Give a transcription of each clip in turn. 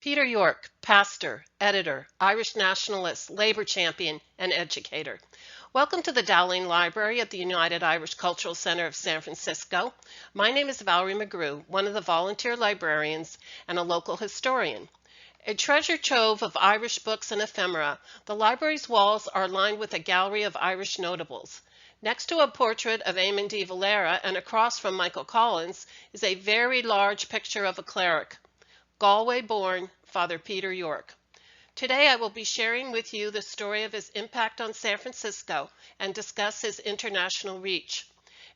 Peter York, pastor, editor, Irish nationalist, labor champion, and educator. Welcome to the Dowling Library at the United Irish Cultural Center of San Francisco. My name is Valerie McGrew, one of the volunteer librarians and a local historian. A treasure trove of Irish books and ephemera, the library's walls are lined with a gallery of Irish notables. Next to a portrait of Eamon de Valera and across from Michael Collins is a very large picture of a cleric, Galway-born Father Peter York. Today I will be sharing with you the story of his impact on San Francisco and discuss his international reach.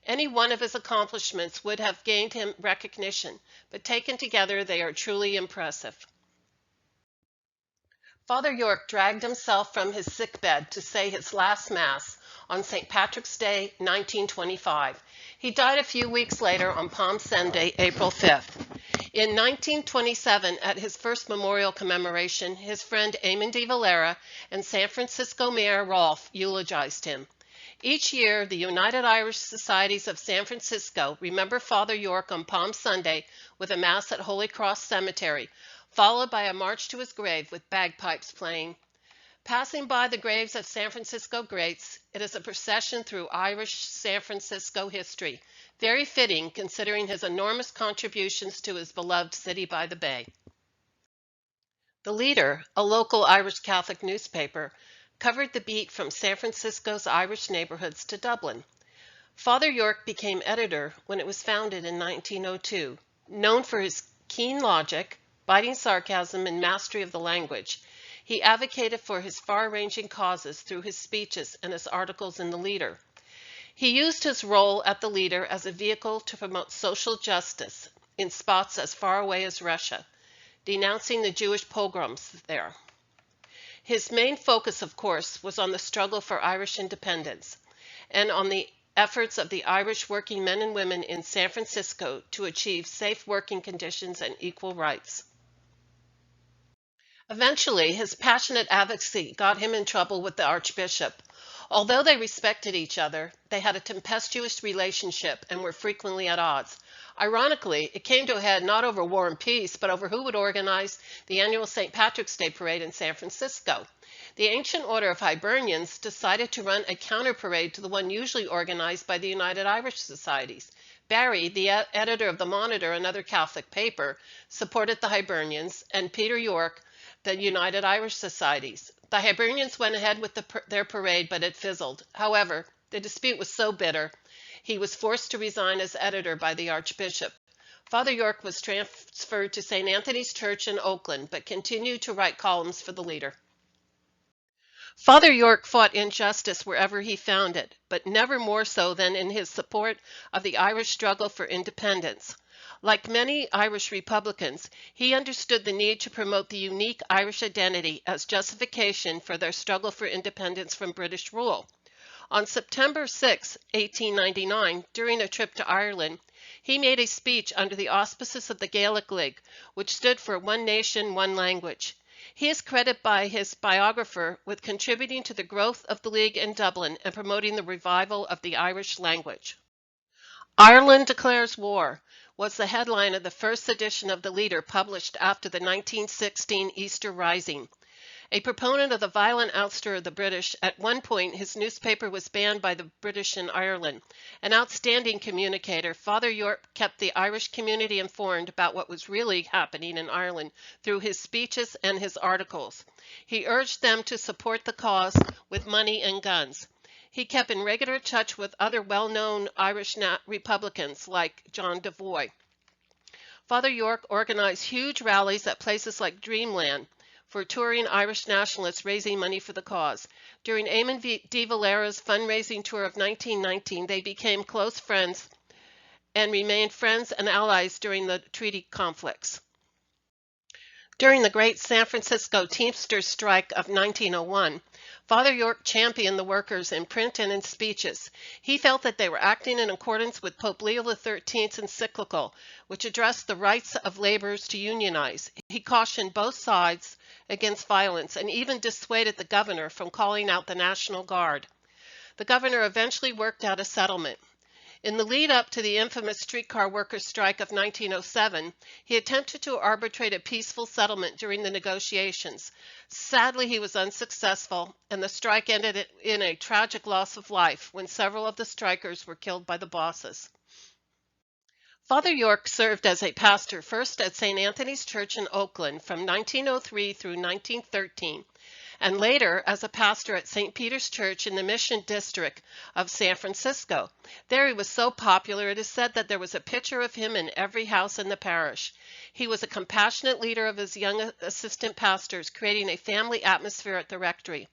Any one of his accomplishments would have gained him recognition, but taken together they are truly impressive. Father York dragged himself from his sickbed to say his last Mass on St. Patrick's Day, 1925. He died a few weeks later on Palm Sunday, April 5th. In 1927, at his first memorial commemoration, his friend Eamon de Valera and San Francisco Mayor Rolfe eulogized him. Each year, the United Irish Societies of San Francisco remember Father York on Palm Sunday with a Mass at Holy Cross Cemetery, followed by a march to his grave with bagpipes playing. Passing by the graves of San Francisco greats, it is a procession through Irish San Francisco history, very fitting considering his enormous contributions to his beloved city by the bay. The Leader, a local Irish Catholic newspaper, covered the beat from San Francisco's Irish neighborhoods to Dublin. Father York became editor when it was founded in 1902, known for his keen logic, biting sarcasm, and mastery of the language. He advocated for his far-ranging causes through his speeches and his articles in The Leader. He used his role at The Leader as a vehicle to promote social justice in spots as far away as Russia, denouncing the Jewish pogroms there. His main focus, of course, was on the struggle for Irish independence and on the efforts of the Irish working men and women in San Francisco to achieve safe working conditions and equal rights. Eventually, his passionate advocacy got him in trouble with the Archbishop. Although they respected each other, they had a tempestuous relationship and were frequently at odds. Ironically, it came to a head not over war and peace, but over who would organize the annual St. Patrick's Day parade in San Francisco. The Ancient Order of Hibernians decided to run a counter parade to the one usually organized by the United Irish Societies. Barry, the editor of the Monitor, another Catholic paper, supported the Hibernians, and Peter York, the United Irish Societies. The Hibernians went ahead with their parade, but it fizzled. However, the dispute was so bitter, he was forced to resign as editor by the Archbishop. Father York was transferred to St. Anthony's Church in Oakland, but continued to write columns for The Leader. Father York fought injustice wherever he found it, but never more so than in his support of the Irish struggle for independence. Like many Irish Republicans, he understood the need to promote the unique Irish identity as justification for their struggle for independence from British rule. On September 6, 1899, during a trip to Ireland, he made a speech under the auspices of the Gaelic League, which stood for One Nation, One Language. He is credited by his biographer with contributing to the growth of the League in Dublin and promoting the revival of the Irish language. Ireland Declares War was the headline of the first edition of The Leader published after the 1916 Easter Rising. A proponent of the violent ouster of the British, at one point his newspaper was banned by the British in Ireland. An outstanding communicator, Father York kept the Irish community informed about what was really happening in Ireland through his speeches and his articles. He urged them to support the cause with money and guns. He kept in regular touch with other well-known Irish Republicans like John Devoy. Father York organized huge rallies at places like Dreamland for touring Irish nationalists raising money for the cause. During Eamon de Valera's fundraising tour of 1919, they became close friends and remained friends and allies during the treaty conflicts. During the Great San Francisco Teamsters Strike of 1901, Father York championed the workers in print and in speeches. He felt that they were acting in accordance with Pope Leo XIII's encyclical, which addressed the rights of laborers to unionize. He cautioned both sides against violence and even dissuaded the governor from calling out the National Guard. The governor eventually worked out a settlement. In the lead up to the infamous streetcar workers' strike of 1907, he attempted to arbitrate a peaceful settlement during the negotiations. Sadly, he was unsuccessful, and the strike ended in a tragic loss of life when several of the strikers were killed by the bosses. Father York served as a pastor first at St. Anthony's Church in Oakland from 1903 through 1913, and later as a pastor at St. Peter's Church in the Mission District of San Francisco. There he was so popular, it is said that there was a picture of him in every house in the parish. He was a compassionate leader of his young assistant pastors, creating a family atmosphere at the rectory.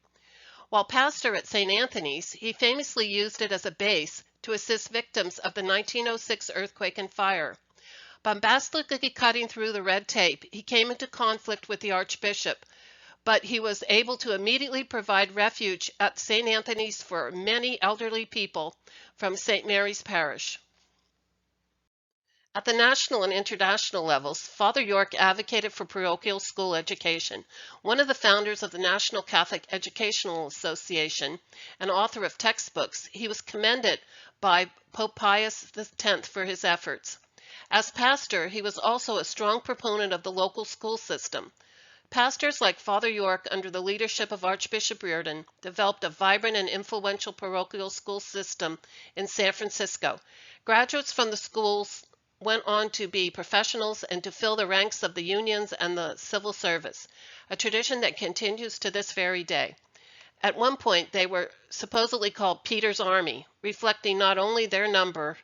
While pastor at St. Anthony's, he famously used it as a base to assist victims of the 1906 earthquake and fire. Bombastically cutting through the red tape, he came into conflict with the Archbishop, but he was able to immediately provide refuge at St. Anthony's for many elderly people from St. Mary's Parish. At the national and international levels, Father York advocated for parochial school education. One of the founders of the National Catholic Educational Association and author of textbooks, he was commended by Pope Pius X for his efforts. As pastor, he was also a strong proponent of the local school system. Pastors like Father York, under the leadership of Archbishop Reardon, developed a vibrant and influential parochial school system in San Francisco. Graduates from the schools went on to be professionals and to fill the ranks of the unions and the civil service, a tradition that continues to this very day. At one point, they were supposedly called Peter's Army, reflecting not only their number,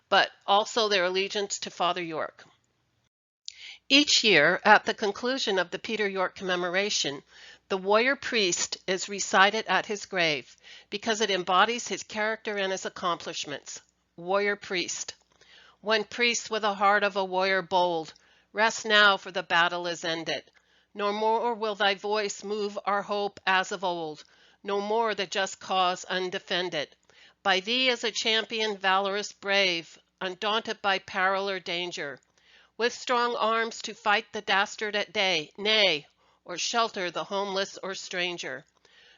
but also their allegiance to Father York. Each year, at the conclusion of the Peter York commemoration, the warrior priest is recited at his grave because it embodies his character and his accomplishments. Warrior priest. One priest with a heart of a warrior bold, rest now, for the battle is ended. No more will thy voice move our hope as of old, no more the just cause undefended. By thee as a champion valorous brave, undaunted by peril or danger, with strong arms to fight the dastard at day, nay, or shelter the homeless or stranger.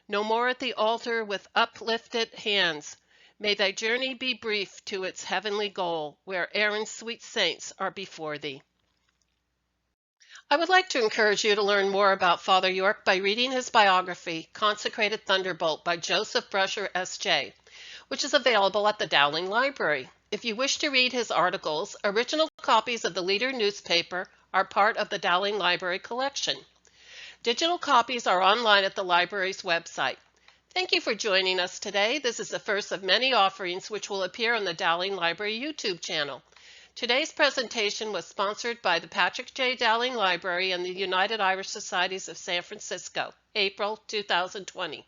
No more at the altar with uplifted hands, may thy journey be brief to its heavenly goal, where Aaron's sweet saints are before thee. I would like to encourage you to learn more about Father York by reading his biography, Consecrated Thunderbolt by Joseph Brusher, S.J., which is available at the Dowling Library. If you wish to read his articles, original copies of the Leader newspaper are part of the Dowling Library collection. Digital copies are online at the library's website. Thank you for joining us today. This is the first of many offerings which will appear on the Dowling Library YouTube channel. Today's presentation was sponsored by the Patrick J. Dowling Library and the United Irish Societies of San Francisco, April 2020.